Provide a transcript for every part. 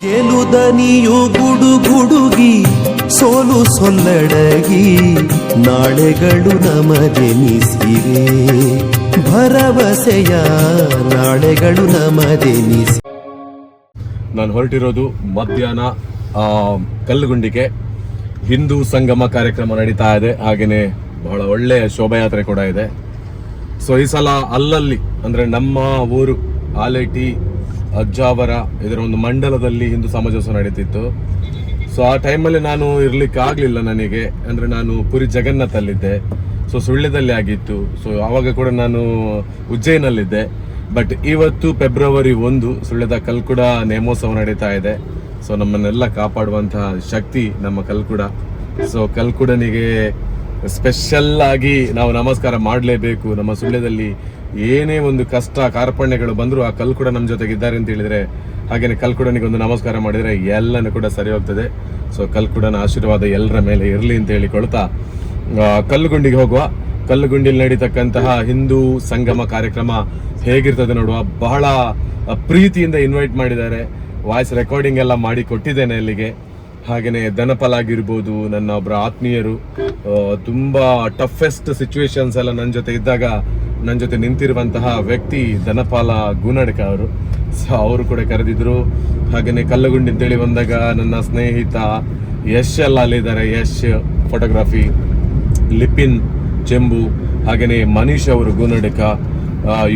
ಗೆಲುದನಿಯು ಗುಡುಗುಡುಗಿ ಸೋಲು ಸೊಲ್ಲಡಗಿ ನಾಳೆಗಳು ನಮದೆನಿಸಿವೆ ಭರವಸೆಯ ನಾಳೆಗಳು ನಮದೆನಿಸಿ. ನಾನು ಹೊರಟಿರೋದು ಮಧ್ಯಾಹ್ನ ಕಲ್ಲುಗುಂಡಿಗೆ ಹಿಂದೂ ಸಂಗಮ ಕಾರ್ಯಕ್ರಮ ನಡೀತಾ ಇದೆ. ಹಾಗೇನೆ ಬಹಳ ಒಳ್ಳೆಯ ಶೋಭಾಯಾತ್ರೆ ಕೂಡ ಇದೆ. ಸೊ ಈ ಸಲ ಅಲ್ಲಲ್ಲಿ ಅಂದ್ರೆ ನಮ್ಮ ಊರು ಆಲೇಟಿ ಅಜ್ಜಾವರ ಇದರ ಒಂದು ಮಂಡಲದಲ್ಲಿ ಹಿಂದೂ ಸಮಾಜೋತ್ಸವ ನಡೀತಿತ್ತು. ಸೊ ಆ ಟೈಮಲ್ಲಿ ನಾನು ಇರ್ಲಿಕ್ಕೆ ಆಗ್ಲಿಲ್ಲ. ನನಗೆ ಅಂದ್ರೆ ನಾನು ಪುರಿ ಜಗನ್ನಾಥಲ್ಲಿದ್ದೆ. ಸೊ ಸುಳ್ಯದಲ್ಲಿ ಆಗಿತ್ತು. ಸೊ ಆವಾಗ ಕೂಡ ನಾನು ಉಜ್ಜಯಿನಲ್ಲಿದ್ದೆ. ಬಟ್ ಇವತ್ತು ಫೆಬ್ರವರಿ 1 ಸುಳ್ಯದ ಕಲ್ಕುಡ ನೇಮೋತ್ಸವ ನಡೀತಾ ಇದೆ. ಸೊ ನಮ್ಮನ್ನೆಲ್ಲ ಕಾಪಾಡುವಂತಹ ಶಕ್ತಿ ನಮ್ಮ ಕಲ್ಕುಡ. ಸೊ ಕಲ್ಕುಡನಿಗೆ ಸ್ಪೆಷಲ್ ಆಗಿ ನಾವು ನಮಸ್ಕಾರ ಮಾಡಲೇಬೇಕು. ನಮ್ಮ ಸುಳ್ಯದಲ್ಲಿ ಏನೇ ಒಂದು ಕಷ್ಟ ಕಾರ್ಪಣ್ಯಗಳು ಬಂದರೂ ಆ ಕಲ್ಕುಡ ನಮ್ಮ ಜೊತೆಗಿದ್ದಾರೆ ಅಂತ ಹೇಳಿದ್ರೆ, ಹಾಗೇನೆ ಕಲ್ಕುಡನಿಗೆ ಒಂದು ನಮಸ್ಕಾರ ಮಾಡಿದರೆ ಎಲ್ಲನೂ ಕೂಡ ಸರಿ ಹೋಗ್ತದೆ. ಸೊ ಕಲ್ಕುಡನ ಆಶೀರ್ವಾದ ಎಲ್ಲರ ಮೇಲೆ ಇರಲಿ ಅಂತ ಹೇಳಿಕೊಳ್ತಾ ಕಲ್ಲುಗುಂಡಿಗೆ ಹೋಗುವ. ಕಲ್ಲುಗುಂಡಿಯಲ್ಲಿ ನಡೀತಕ್ಕಂತಹ ಹಿಂದೂ ಸಂಗಮ ಕಾರ್ಯಕ್ರಮ ಹೇಗಿರ್ತದೆ ನೋಡುವ. ಬಹಳ ಪ್ರೀತಿಯಿಂದ ಇನ್ವೈಟ್ ಮಾಡಿದ್ದಾರೆ. ವಾಯ್ಸ್ ರೆಕಾರ್ಡಿಂಗ್ ಎಲ್ಲ ಮಾಡಿ ಕೊಟ್ಟಿದ್ದೇನೆ ಅಲ್ಲಿಗೆ. ಹಾಗೆಯೇ ದನಪಾಲ್ ಆಗಿರ್ಬೋದು, ನನ್ನ ಒಬ್ಬರ ಆತ್ಮೀಯರು, ತುಂಬಾ ಟಫೆಸ್ಟ್ ಸಿಚುವೇಶನ್ಸ್ ಎಲ್ಲ ನನ್ನ ಜೊತೆ ಇದ್ದಾಗ ನನ್ನ ಜೊತೆ ನಿಂತಿರುವಂತಹ ವ್ಯಕ್ತಿ ದನಪಾಲ ಗೂನಡ್ಕ ಅವರು. ಸೊ ಅವರು ಕೂಡ ಕರೆದಿದ್ರು. ಹಾಗೆಯೇ ಕಲ್ಲುಗುಂಡಿ ಅಂತೇಳಿ ಬಂದಾಗ ನನ್ನ ಸ್ನೇಹಿತ ಯಶ್ ಎಲ್ಲ ಅಲ್ಲಿದ್ದಾರೆ. ಯಶ್ ಫೋಟೋಗ್ರಫಿ, ಲಿಪಿನ್ ಚೆಂಬು, ಹಾಗೆಯೇ ಮನೀಶ್ ಅವರು ಗೂನಡ್ಕ,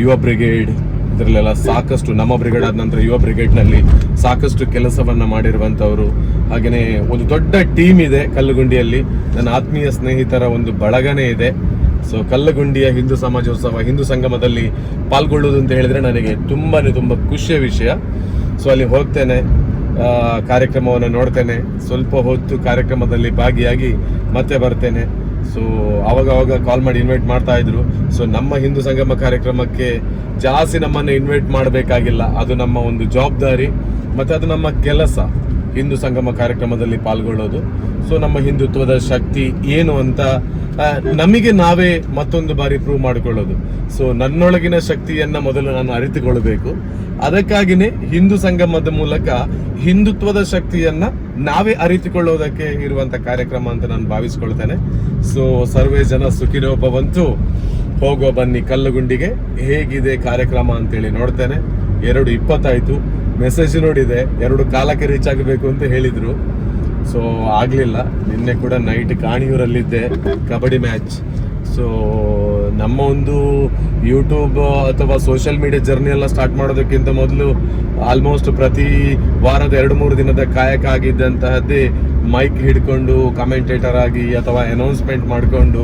ಯುವ ಬ್ರಿಗೇಡ್, ಇದರಲ್ಲೆಲ್ಲ ಸಾಕಷ್ಟು ನಮ್ಮ ಬ್ರಿಗೇಡ್ ಆದ ನಂತರ ಯುವ ಬ್ರಿಗೇಡ್ನಲ್ಲಿ ಸಾಕಷ್ಟು ಕೆಲಸವನ್ನ ಮಾಡಿರುವಂಥವ್ರು. ಹಾಗೆಯೇ ಒಂದು ದೊಡ್ಡ ಟೀಮ್ ಇದೆ ಕಲ್ಲುಗುಂಡಿಯಲ್ಲಿ. ನನ್ನ ಆತ್ಮೀಯ ಸ್ನೇಹಿತರ ಒಂದು ಬಳಗನೇ ಇದೆ. ಸೊ ಕಲ್ಲುಗುಂಡಿಯ ಹಿಂದೂ ಸಮಾಜೋತ್ಸವ ಹಿಂದೂ ಸಂಗಮದಲ್ಲಿ ಪಾಲ್ಗೊಳ್ಳುವುದು ಅಂತ ಹೇಳಿದ್ರೆ ನನಗೆ ತುಂಬ ಖುಷಿಯ ವಿಷಯ. ಸೊ ಅಲ್ಲಿ ಹೋಗ್ತೇನೆ, ಕಾರ್ಯಕ್ರಮವನ್ನು ನೋಡ್ತೇನೆ, ಸ್ವಲ್ಪ ಹೊತ್ತು ಕಾರ್ಯಕ್ರಮದಲ್ಲಿ ಭಾಗಿಯಾಗಿ ಮತ್ತೆ ಬರ್ತೇನೆ. ಸೊ ಅವಾಗ ಕಾಲ್ ಮಾಡಿ ಇನ್ವೈಟ್ ಮಾಡ್ತಾ ಇದ್ರು. ಸೊ ನಮ್ಮ ಹಿಂದೂ ಸಂಗಮ ಕಾರ್ಯಕ್ರಮಕ್ಕೆ ಜಾಸ್ತಿ ನಮ್ಮನ್ನು ಇನ್ವೈಟ್ ಮಾಡಬೇಕಾಗಿಲ್ಲ. ಅದು ನಮ್ಮ ಒಂದು ಜವಾಬ್ದಾರಿ ಮತ್ತೆ ಅದು ನಮ್ಮ ಕೆಲಸ, ಹಿಂದೂ ಸಂಗಮ ಕಾರ್ಯಕ್ರಮದಲ್ಲಿ ಪಾಲ್ಗೊಳ್ಳೋದು. ಸೊ ನಮ್ಮ ಹಿಂದುತ್ವದ ಶಕ್ತಿ ಏನು ಅಂತ ನಮಗೆ ನಾವೇ ಮತ್ತೊಂದು ಬಾರಿ ಪ್ರೂವ್ ಮಾಡಿಕೊಳ್ಳೋದು. ಸೊ ನನ್ನೊಳಗಿನ ಶಕ್ತಿಯನ್ನ ಮೊದಲು ನಾನು ಅರಿತುಕೊಳ್ಳಬೇಕು. ಅದಕ್ಕಾಗಿನೇ ಹಿಂದೂ ಸಂಗಮದ ಮೂಲಕ ಹಿಂದುತ್ವದ ಶಕ್ತಿಯನ್ನ ನಾವೇ ಅರಿತುಕೊಳ್ಳೋದಕ್ಕೆ ಇರುವಂತ ಕಾರ್ಯಕ್ರಮ ಅಂತ ನಾನು ಭಾವಿಸ್ಕೊಳ್ತೇನೆ. ಸೊ ಸರ್ವೇ ಜನ ಸುಖಿನೋ ಭವಂತು. ಹೋಗೋ ಬನ್ನಿ ಕಲ್ಲುಗುಂಡಿಗೆ. ಹೇಗಿದೆ ಕಾರ್ಯಕ್ರಮ ಅಂತೇಳಿ ನೋಡ್ತೇನೆ. 2:20 ಆಯ್ತು. ಮೆಸೇಜ್ ನೋಡಿದೆ 2 ಕಾಲಕ್ಕೆ ರೀಚ್ ಆಗಬೇಕು ಅಂತ ಹೇಳಿದ್ರು. ಸೊ ಆಗ್ಲಿಲ್ಲ. ನಿನ್ನೆ ಕೂಡ ನೈಟ್ ಕಾಣಿಯೂರಲ್ಲಿದ್ದೆ, ಕಬಡ್ಡಿ ಮ್ಯಾಚ್. ಸೊ ನಮ್ಮ ಒಂದು ಯೂಟ್ಯೂಬ್ ಅಥವಾ ಸೋಷಿಯಲ್ ಮೀಡಿಯಾ ಜರ್ನಿ ಎಲ್ಲ ಸ್ಟಾರ್ಟ್ ಮಾಡೋದಕ್ಕಿಂತ ಮೊದಲು ಆಲ್ಮೋಸ್ಟ್ ಪ್ರತಿ ವಾರದ 2-3 ದಿನದ ಕಾಯಕ ಆಗಿದ್ದಂತಹದ್ದೇ ಮೈಕ್ ಹಿಡ್ಕೊಂಡು ಕಮೆಂಟೇಟರ್ ಆಗಿ ಅಥವಾ ಅನೌನ್ಸ್ಮೆಂಟ್ ಮಾಡಿಕೊಂಡು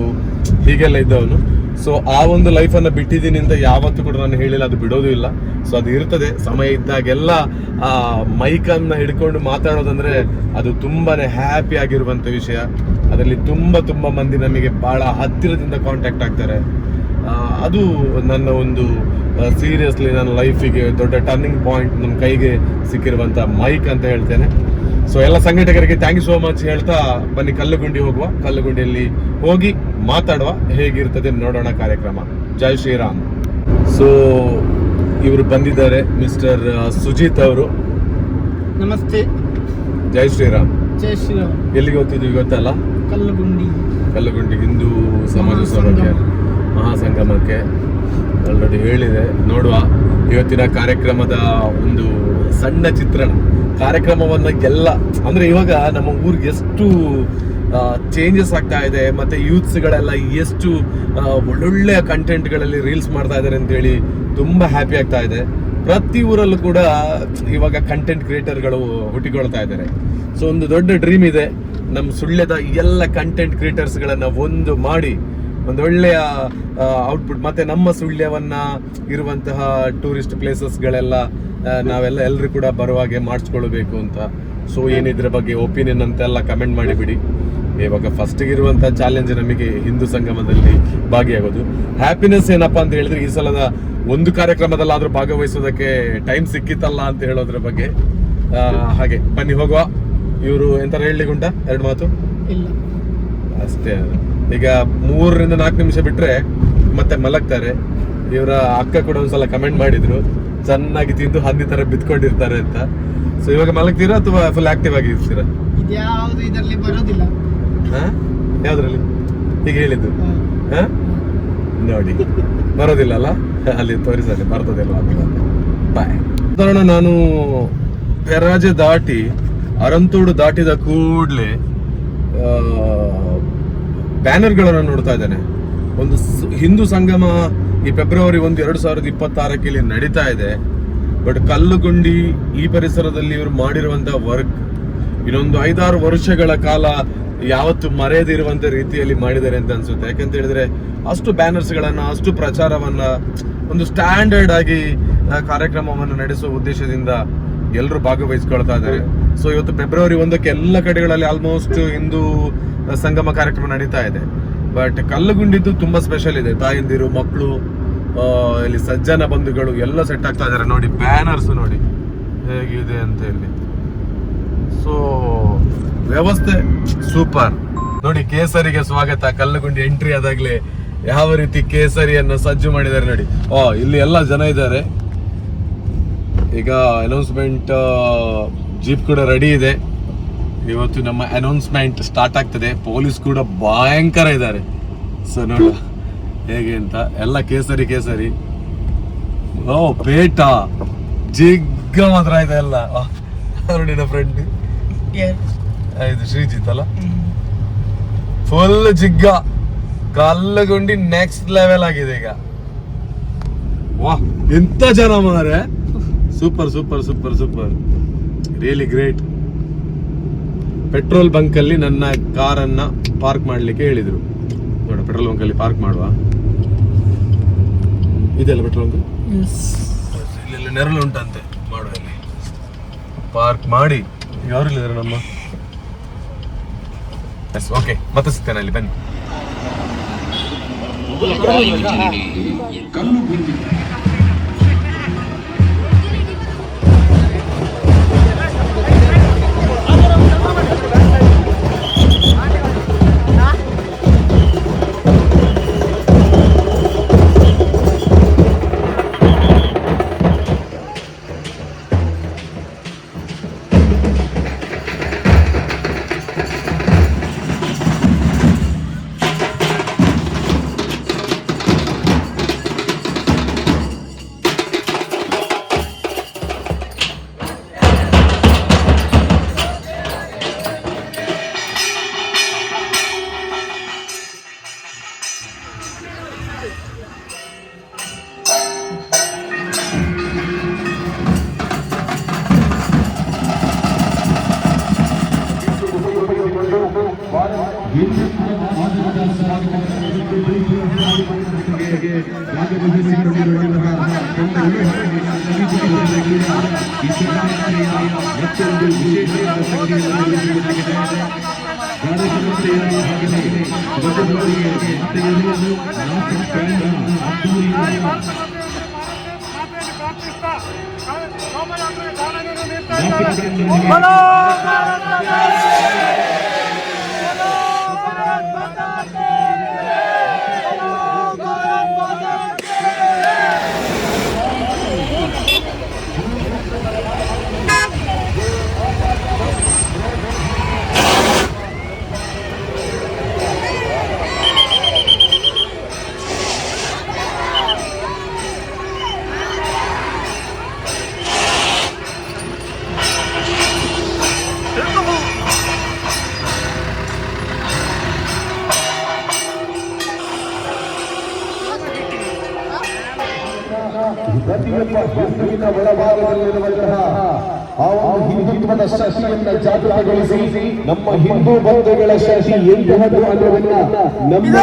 ಹೀಗೆಲ್ಲ ಇದ್ದವನು. ಸೊ ಆ ಒಂದು ಲೈಫನ್ನು ಬಿಟ್ಟಿದ್ದೀನಿ ಅಂತ ಯಾವತ್ತೂ ಕೂಡ ನಾನು ಹೇಳಿಲ್ಲ, ಅದು ಬಿಡೋದು ಇಲ್ಲ. ಸೊ ಅದು ಇರ್ತದೆ ಸಮಯ ಇದ್ದಾಗೆಲ್ಲ. ಆ ಮೈಕನ್ನು ಹಿಡ್ಕೊಂಡು ಮಾತಾಡೋದಂದ್ರೆ ಅದು ತುಂಬಾನೇ ಹ್ಯಾಪಿ ಆಗಿರುವಂಥ ವಿಷಯ. ಅದರಲ್ಲಿ ತುಂಬ ಮಂದಿ ನಮಗೆ ಬಹಳ ಹತ್ತಿರದಿಂದ ಕಾಂಟ್ಯಾಕ್ಟ್ ಆಗ್ತಾರೆ. ಅದು ನನ್ನ ಒಂದು ಸೀರಿಯಸ್ಲಿ ನನ್ನ ಲೈಫಿಗೆ ದೊಡ್ಡ ಟರ್ನಿಂಗ್ ಪಾಯಿಂಟ್, ನಮ್ಮ ಕೈಗೆ ಸಿಕ್ಕಿರುವಂಥ ಮೈಕ್ ಅಂತ ಹೇಳ್ತೇನೆ. ಸೊ ಎಲ್ಲ ಸಂಘಟಕರಿಗೆ ಥ್ಯಾಂಕ್ ಯು ಸೋ ಮಚ್ ಹೇಳ್ತಾ ಬನ್ನಿ ಕಲ್ಲುಗುಂಡಿ ಹೋಗುವ. ಕಲ್ಲುಗುಂಡಿಯಲ್ಲಿ ಹೋಗಿ ಮಾತಾಡುವ, ಹೇಗಿರ್ತದೆ ನೋಡೋಣ ಕಾರ್ಯಕ್ರಮ. ಜೈ ಶ್ರೀರಾಮ್. ಸೊ ಇವರು ಬಂದಿದ್ದಾರೆ, ಮಿಸ್ಟರ್ ಸುಜಿತ್ ಅವರು. ನಮಸ್ತೆ. ಜೈ ಶ್ರೀರಾಮ್. ಜೈ ಶ್ರೀರಾಮ್. ಎಲ್ಲಿಗೆ ಹೋಗ್ತಿದ್ವಿ ಗೊತ್ತಲ್ಲ? ಕಲ್ಲುಗುಂಡಿ ಹಿಂದೂ ಸಮಾಜೋತ್ಸವಕ್ಕೆ, ಮಹಾಸಂಗಮಕ್ಕೆ ಆಲ್ರೆಡಿ ಹೇಳಿದೆ. ನೋಡುವ ಇವತ್ತಿನ ಕಾರ್ಯಕ್ರಮದ ಒಂದು ಸಣ್ಣ ಚಿತ್ರಣ. ಕಾರ್ಯಕ್ರಮವನ್ನ ಎಲ್ಲ ಅಂದ್ರೆ ಇವಾಗ ನಮ್ಮ ಊರಿಗೆ ಎಷ್ಟು ಚೇಂಜಸ್ ಆಗ್ತಾ ಇದೆ, ಮತ್ತೆ ಯೂತ್ಸ್ಗಳೆಲ್ಲ ಎಷ್ಟು ಒಳ್ಳೊಳ್ಳೆಯ ಕಂಟೆಂಟ್ಗಳಲ್ಲಿ ರೀಲ್ಸ್ ಮಾಡ್ತಾ ಇದ್ದಾರೆ ಅಂತೇಳಿ ತುಂಬಾ ಹ್ಯಾಪಿ ಆಗ್ತಾ ಇದೆ. ಪ್ರತಿ ಊರಲ್ಲೂ ಕೂಡ ಇವಾಗ ಕಂಟೆಂಟ್ ಕ್ರಿಯೇಟರ್ಗಳು ಹುಟ್ಟಿಕೊಳ್ತಾ ಇದ್ದಾರೆ. ಸೊ ಒಂದು ದೊಡ್ಡ ಡ್ರೀಮ್ ಇದೆ, ನಮ್ಮ ಸುಳ್ಯದ ಎಲ್ಲ ಕಂಟೆಂಟ್ ಕ್ರಿಯೇಟರ್ಸ್ಗಳನ್ನ ಒಂದು ಮಾಡಿ ಒಂದೊಳ್ಳೆಯ ಔಟ್ಪುಟ್, ಮತ್ತೆ ನಮ್ಮ ಸುಳ್ಯವನ್ನ ಇರುವಂತಹ ಟೂರಿಸ್ಟ್ ಪ್ಲೇಸಸ್ಗಳೆಲ್ಲ ನಾವೆಲ್ಲ ಎಲ್ಲರೂ ಕೂಡ ಬರುವಾಗೆ ಮಾಡಿಸ್ಕೊಳ್ಬೇಕು ಅಂತ. ಸೊ ಏನಿದ್ರ ಬಗ್ಗೆ ಒಪಿನಿಯನ್ ಅಂತೆಲ್ಲ ಕಮೆಂಟ್ ಮಾಡಿಬಿಡಿ. ಇವಾಗ ಫಸ್ಟಿಗೆ ಇರುವಂತಹ ಚಾಲೆಂಜ್ ನಮಗೆ ಹಿಂದೂ ಸಂಗಮದಲ್ಲಿ ಭಾಗಿಯಾಗೋದು. ಹ್ಯಾಪಿನೆಸ್ ಏನಪ್ಪಾ ಅಂತ ಹೇಳಿದ್ರೆ ಈ ಸಲದ ಒಂದು ಕಾರ್ಯಕ್ರಮದಲ್ಲಾದ್ರೂ ಭಾಗವಹಿಸೋದಕ್ಕೆ ಟೈಮ್ ಸಿಕ್ಕಿತ್ತಲ್ಲ ಅಂತ ಹೇಳೋದ್ರ ಬಗ್ಗೆ. ಹಾಗೆ ಬನ್ನಿ ಹೋಗುವ. ಇವರು ಎಂತ ಹೇಳಲಿಗುಂಟ 2 ಮಾತು ಇಲ್ಲ ಅಷ್ಟೇ. ಈಗ 3 ರಿಂದ 4 ನಿಮಿಷ ಬಿಟ್ರೆ ಮತ್ತೆ ಮಲಗ್ತಾರೆ. ಇವರ ಅಕ್ಕ ಕೂಡ ಒಂದ್ಸಲ ಕಮೆಂಟ್ ಮಾಡಿದ್ರು, ಚೆನ್ನಾಗಿ ತಿಂದು ಹಂದಿ ತರ ಬಿತ್ಕೊಂಡಿರ್ತಾರೆ ಅಂತ. ಸೊ ಇವಾಗ ಮಲಗ್ತೀರಾ ಅಥವಾ ಫುಲ್ ಆಕ್ಟಿವ್ ಆಗಿ ಇರ್ತೀರಾ? ಇದ್ಯಾವುದು ಇದರಲ್ಲಿ ಬರೋದಿಲ್ಲ. ಯಾವ್ದ್ರಲ್ಲಿ ಈಗ ಹೇಳಿದ್ದು ನೋಡಿ ಬರೋದಿಲ್ಲ ಅಲ್ಲ, ಅಲ್ಲಿ ತೋರಿಸಲಿ ಬರ್ತದಿಲ್ಲ ಬಾಯ್. ಸಾಧಾರಣ ನಾನು ಪೆರಾಜೆ ದಾಟಿ ಅರಂತೋಡು ದಾಟಿದ ಕೂಡ್ಲೆ ಬ್ಯಾನರ್ಗಳನ್ನು ನೋಡ್ತಾ ಇದ್ದೇನೆ. ಒಂದು ಹಿಂದೂ ಸಂಗಮ ಈ ಫೆಬ್ರವರಿ 1, 2026 ಇಲ್ಲಿ ನಡೀತಾ ಇದೆ. ಬಟ್ ಕಲ್ಲುಗುಂಡಿ ಈ ಪರಿಸರದಲ್ಲಿ ಇವರು ಮಾಡಿರುವಂತ ವರ್ಕ್ ಇನ್ನೊಂದು 5-6 ವರ್ಷಗಳ ಕಾಲ ಯಾವತ್ತು ಮರೆಯದಿರುವಂತ ರೀತಿಯಲ್ಲಿ ಮಾಡಿದ್ದಾರೆ ಅಂತ ಅನ್ಸುತ್ತೆ. ಯಾಕಂತ ಹೇಳಿದ್ರೆ ಅಷ್ಟು ಬ್ಯಾನರ್ಸ್ ಗಳನ್ನ, ಅಷ್ಟು ಪ್ರಚಾರವನ್ನ, ಒಂದು ಸ್ಟ್ಯಾಂಡರ್ಡ್ ಆಗಿ ಕಾರ್ಯಕ್ರಮವನ್ನು ನಡೆಸುವ ಉದ್ದೇಶದಿಂದ ಎಲ್ಲರೂ ಭಾಗವಹಿಸ್ಕೊಳ್ತಾ ಇದ್ದಾರೆ. ಸೊ ಇವತ್ತು ಫೆಬ್ರವರಿ 1 ಎಲ್ಲ ಕಡೆಗಳಲ್ಲಿ ಆಲ್ಮೋಸ್ಟ್ ಹಿಂದೂ ಸಂಗಮ ಕಾರ್ಯಕ್ರಮ ನಡೀತಾ ಇದೆ. ಬಟ್ ಕಲ್ಲುಗುಂಡಿದ್ದು ತುಂಬಾ ಸ್ಪೆಷಲ್ ಇದೆ. ತಾಯಂದಿರು, ಮಕ್ಕಳು, ಇಲ್ಲಿ ಸಜ್ಜನ ಬಂಧುಗಳು ಎಲ್ಲ ಸೆಟ್ ಆಗ್ತಾ ಇದ್ದಾರೆ. ನೋಡಿ ಬ್ಯಾನರ್ಸ್ ನೋಡಿ ಹೇಗಿದೆ ಅಂತ ಹೇಳಿ. ಸೊ ವ್ಯವಸ್ಥೆ ಸೂಪರ್. ನೋಡಿ ಕೇಸರಿಗೆ ಸ್ವಾಗತ. ಕಲ್ಲುಗುಂಡಿ ಎಂಟ್ರಿ ಆದಾಗ್ಲೇ ಯಾವ ರೀತಿ ಕೇಸರಿಯನ್ನು ಸಜ್ಜು ಮಾಡಿದ್ದಾರೆ ನೋಡಿ. ಇಲ್ಲಿ ಎಲ್ಲ ಜನ ಇದ್ದಾರೆ. ಈಗ ಅನೌನ್ಸ್ಮೆಂಟ್ ಜೀಪ್ ಕೂಡ ರೆಡಿ ಇದೆ. ಇವತ್ತು ನಮ್ಮ ಅನೌನ್ಸ್ಮೆಂಟ್ ಸ್ಟಾರ್ಟ್ ಆಗ್ತದೆ. ಪೊಲೀಸ್ ಕೂಡ ಭಯಂಕರ ಇದ್ದಾರೆ. ಸೊ ನೋಡ ಹೇಗೆ ಅಂತ. ಎಲ್ಲ ಕೇಸರಿ ಕೇಸರಿ. ಪೇಟ ಜಿಗ್ಗ ಮಾತ್ರ ಇದೆ ಎಲ್ಲ. ನೋಡಿ ನನ್ನ ಫ್ರೆಂಡ್ ಇದು ಶ್ರೀಜಿತ್ ಅಲ್ಲ, ಫುಲ್ ಜಿಗ್ಗ. ಕಲ್ಲುಗುಂಡಿ ನೆಕ್ಸ್ಟ್ ಲೆವೆಲ್ ಆಗಿದೆ ಈಗ. ವಾಹ್ ಎಂತ ಜನ ಮಾರೆ. Super super super super, really great. Petrol bunk ಅಲ್ಲಿ ನನ್ನ ಕಾರನ್ನ ಪಾರ್ಕ್ ಮಾಡ್ಲಿಕ್ಕೆ ಹೇಳಿದ್ರು. ನೋಡ ಪೆಟ್ರೋಲ್ ಬಂಕ್ ಅಲ್ಲಿ ಪಾರ್ಕ್ ಮಾಡುವ. ಇದೆಲ್ಲ ಪೆಟ್ರೋಲ್ ಬಂಕ್ ಇಲ್ಲೆಲ್ಲ ನೆರಳು ಉಂಟಂತೆ ಮಾಡುವಲ್ಲಿ ಪಾರ್ಕ್ ಮಾಡಿ. ಯಾರಿಲ್ಲಿದ್ದಾರೆ ನಮ್ಮ? ಎಸ್ ಓಕೆ, ಮತ್ತೆ ಸಿಗ್ತೇನೆ ಅಲ್ಲಿ ಬನ್ನಿ. ಪ್ರತಿಯೊಬ್ಬ ಹಿಂದುವಿನ ಒಳಭಾಗದಲ್ಲಿರುವಂತಹ ಆ ಒಂದು ಹಿಂದುತ್ವದ ಶಕ್ತಿಯನ್ನ ಜಾಗೃತಗೊಳಿಸಿ ನಮ್ಮ ಹಿಂದೂ ಬಂಧುಗಳ ಶಕ್ತಿ ಎಂತಹದ್ದು ಅನ್ನೋದನ್ನ ನಮ್ಮ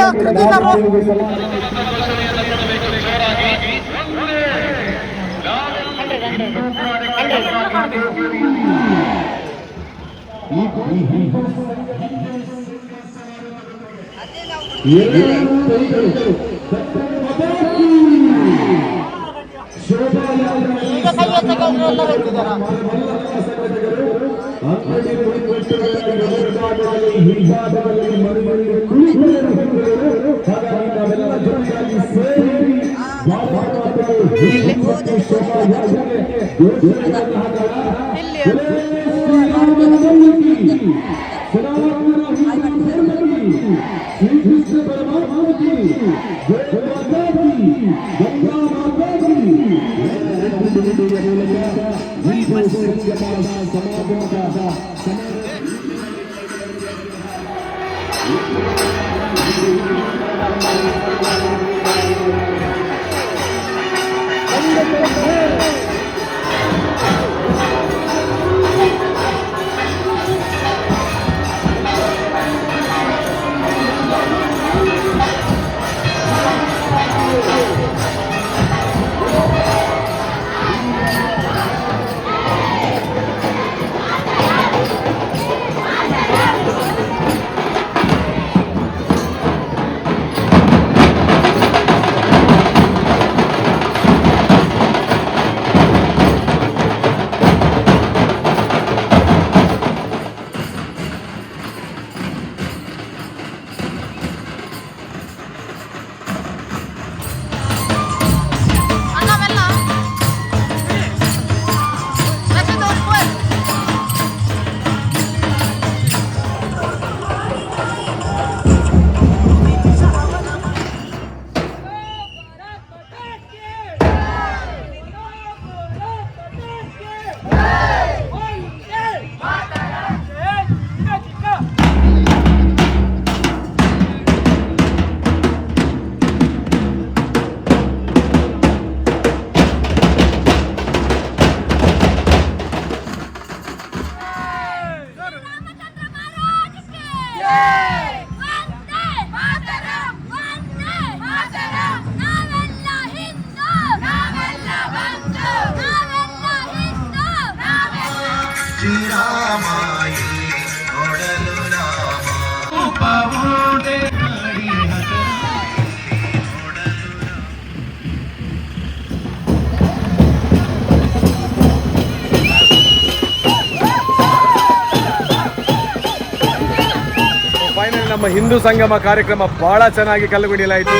ಫೈನಲ್ ನಮ್ಮ ಹಿಂದೂ ಸಂಗಮ ಕಾರ್ಯಕ್ರಮ ಬಹಳ ಚೆನ್ನಾಗಿ ಕಲ್ಲುಗುಡಿಲಾಯಿತು.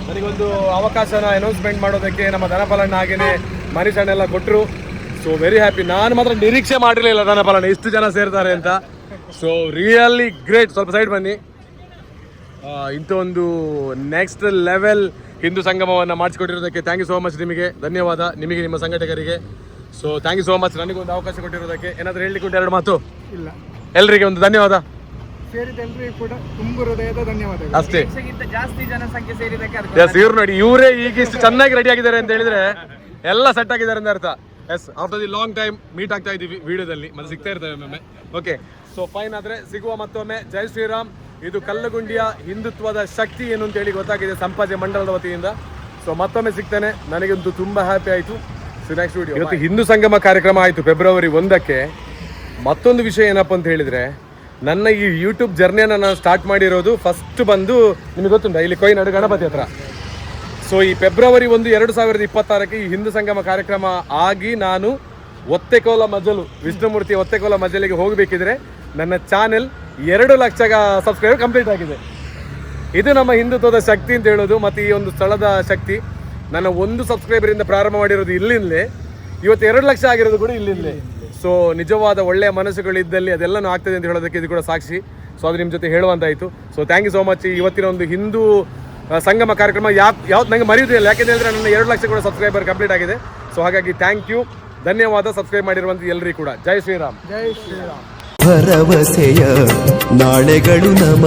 ನನಗೊಂದು ಅವಕಾಶನ ಅನೌನ್ಸ್ಮೆಂಟ್ ಮಾಡೋದಕ್ಕೆ ನಮ್ಮ ಧನಪಾಲಣ್ಣ ಹಾಗೇನೆ ಮನೀಶ್ ಅಣ್ಣ ಎಲ್ಲ ಕೊಟ್ಟರು. So very happy. ನಾನು ಮಾತ್ರ ನಿರೀಕ್ಷೆ ಮಾಡಿರಲಿಲ್ಲ ಧನಪಾಲಣ್ಣ ಇಷ್ಟು ಜನ ಸೇರ್ತಾರೆ ಅಂತ. So really great. ಸ್ವಲ್ಪ ಸೈಡ್ ಬನ್ನಿ. ಇಂಥ ಒಂದು ನೆಕ್ಸ್ಟ್ ಲೆವೆಲ್ ಹಿಂದೂ ಸಂಗಮವನ್ನು ಮಾಡಿಸಿಕೊಟ್ಟಿರೋದಕ್ಕೆ ಥ್ಯಾಂಕ್ ಯು ಸೋ ಮಚ್. ನಿಮಗೆ ಧನ್ಯವಾದ, ನಿಮಗೆ ನಿಮ್ಮ ಸಂಘಟಕರಿಗೆ. So thank you so much ನನಗೊಂದು ಅವಕಾಶ ಕೊಟ್ಟಿರೋದಕ್ಕೆ. ಏನಾದರೂ ಹೇಳಲಿಕ್ಕೆ ಉಂಟು ಎರಡು ಮಾತು? ಇಲ್ಲ, ಎಲ್ಲರಿಗೆ ಒಂದು ಧನ್ಯವಾದ. ಸೇರಿದೆಲ್ಲರಿಗೂ ಕೂಡ ತುಂಬ ಹೃದಯದ ಧನ್ಯವಾದಗಳು. ಅಷ್ಟೇ. ಜಾಸ್ತಿ ಜನಸಂಖ್ಯೆ ಸೇರಿದಕ್ಕೆ ಎಸ್, ಇವ್ರು ನೋಡಿ, ಇವರೇ ಈಗ ಇಷ್ಟು ಚೆನ್ನಾಗಿ ರೆಡಿ ಆಗಿದ್ದಾರೆ ಅಂತ ಹೇಳಿದ್ರೆ ಎಲ್ಲ ಸೆಟ್ ಆಗಿದ್ದಾರೆ ಅಂತ ಅರ್ಥ. Yes, after the long time meet ಆಗ್ತಾ ಇದ್ದೀವಿ ವಿಡಿಯೋದಲ್ಲಿ, ಮತ್ತೆ ಸಿಗ್ತಾ ಇರ್ತೇವೆ ಒಮ್ಮೆ. Okay, so fine. ಆದರೆ ಸಿಗುವ ಮತ್ತೊಮ್ಮೆ. ಜೈ ಶ್ರೀರಾಮ್. ಇದು ಕಲ್ಲಗುಂಡಿಯ ಹಿಂದುತ್ವದ ಶಕ್ತಿ ಏನು ಅಂತ ಹೇಳಿ ಗೊತ್ತಾಗಿದೆ ಸಂಪಾಜೆ ಮಂಡಲದ ವತಿಯಿಂದ. ಸೊ ಮತ್ತೊಮ್ಮೆ ಸಿಗ್ತೇನೆ. ನನಗಂತೂ ತುಂಬ ಹ್ಯಾಪಿ ಆಯಿತು. So next video. ಇವತ್ತು ಹಿಂದೂ ಸಂಗಮ ಕಾರ್ಯಕ್ರಮ ಆಯಿತು ಫೆಬ್ರವರಿ 1ಕ್ಕೆ. ಮತ್ತೊಂದು ವಿಷಯ ಏನಪ್ಪ ಅಂತ ಹೇಳಿದರೆ, ನನ್ನ ಈ ಯೂಟ್ಯೂಬ್ ಜರ್ನಿಯನ್ನು ನಾನು ಸ್ಟಾರ್ಟ್ ಮಾಡಿರೋದು ಫಸ್ಟ್ ಬಂದು ನಿಮಗೆ ಗೊತ್ತುಂಟ, ಇಲ್ಲಿ ಕೊಯ್ನಾಡು ಗಣಪತಿ ಹತ್ರ. ಸೊ ಈ ಫೆಬ್ರವರಿ 1, 2026 ಈ ಹಿಂದೂ ಸಂಗಮ ಕಾರ್ಯಕ್ರಮ ಆಗಿ ನಾನು ಒತ್ತೆಕೋಲ ಮಜಲು, ವಿಷ್ಣುಮೂರ್ತಿಯ ಒತ್ತೆಕೋಲ ಮಜಲಿಗೆ ಹೋಗಬೇಕಿದ್ರೆ ನನ್ನ ಚಾನೆಲ್ 2 ಲಕ್ಷ ಸಬ್ಸ್ಕ್ರೈಬರ್ ಕಂಪ್ಲೀಟ್ ಆಗಿದೆ. ಇದು ನಮ್ಮ ಹಿಂದುತ್ವದ ಶಕ್ತಿ ಅಂತ ಹೇಳೋದು, ಮತ್ತು ಈ ಒಂದು ಸ್ಥಳದ ಶಕ್ತಿ. ನನ್ನ 1 ಸಬ್ಸ್ಕ್ರೈಬರಿಂದ ಪ್ರಾರಂಭ ಮಾಡಿರೋದು ಇಲ್ಲಿಂದಲೇ, ಇವತ್ತು 2 ಲಕ್ಷ ಆಗಿರೋದು ಕೂಡ ಇಲ್ಲಿಂದಲೇ. ಸೊ ನಿಜವಾದ ಒಳ್ಳೆಯ ಮನಸ್ಸುಗಳಿದ್ದಲ್ಲಿ ಅದೆಲ್ಲನೂ ಆಗ್ತದೆ ಅಂತ ಹೇಳೋದಕ್ಕೆ ಇದು ಕೂಡ ಸಾಕ್ಷಿ. ಸೊ ಅದು ನಿಮ್ಮ ಜೊತೆ ಹೇಳುವಂತಾಯಿತು. So thank you so much. ಇವತ್ತಿನ ಒಂದು ಹಿಂದೂ ಸಂಗಮ ಕಾರ್ಯಕ್ರಮ ಯಾವ್ದು ನನಗೆ ಮರೆಯುವುದಿಲ್ಲ, ಯಾಕೆಂತ ಹೇಳಿದ್ರೆ ನನ್ನ 2 ಲಕ್ಷ ಕೂಡ ಸಬ್ಸ್ಕ್ರೈಬರ್ ಕಂಪ್ಲೀಟ್ ಆಗಿದೆ. ಸೊ ಹಾಗಾಗಿ ಥ್ಯಾಂಕ್ ಯು, ಧನ್ಯವಾದ. ಸಬ್ಸ್ಕ್ರೈಬ್ ಮಾಡಿರುವಂಥ ಎಲ್ಲರಿಗೂ ಕೂಡ ಜೈ ಶ್ರೀರಾಮ್. ಜೈ ಶ್ರೀರಾಮ್. ಭರವಸೆಯ ನಾಳೆಗಳು ನಮ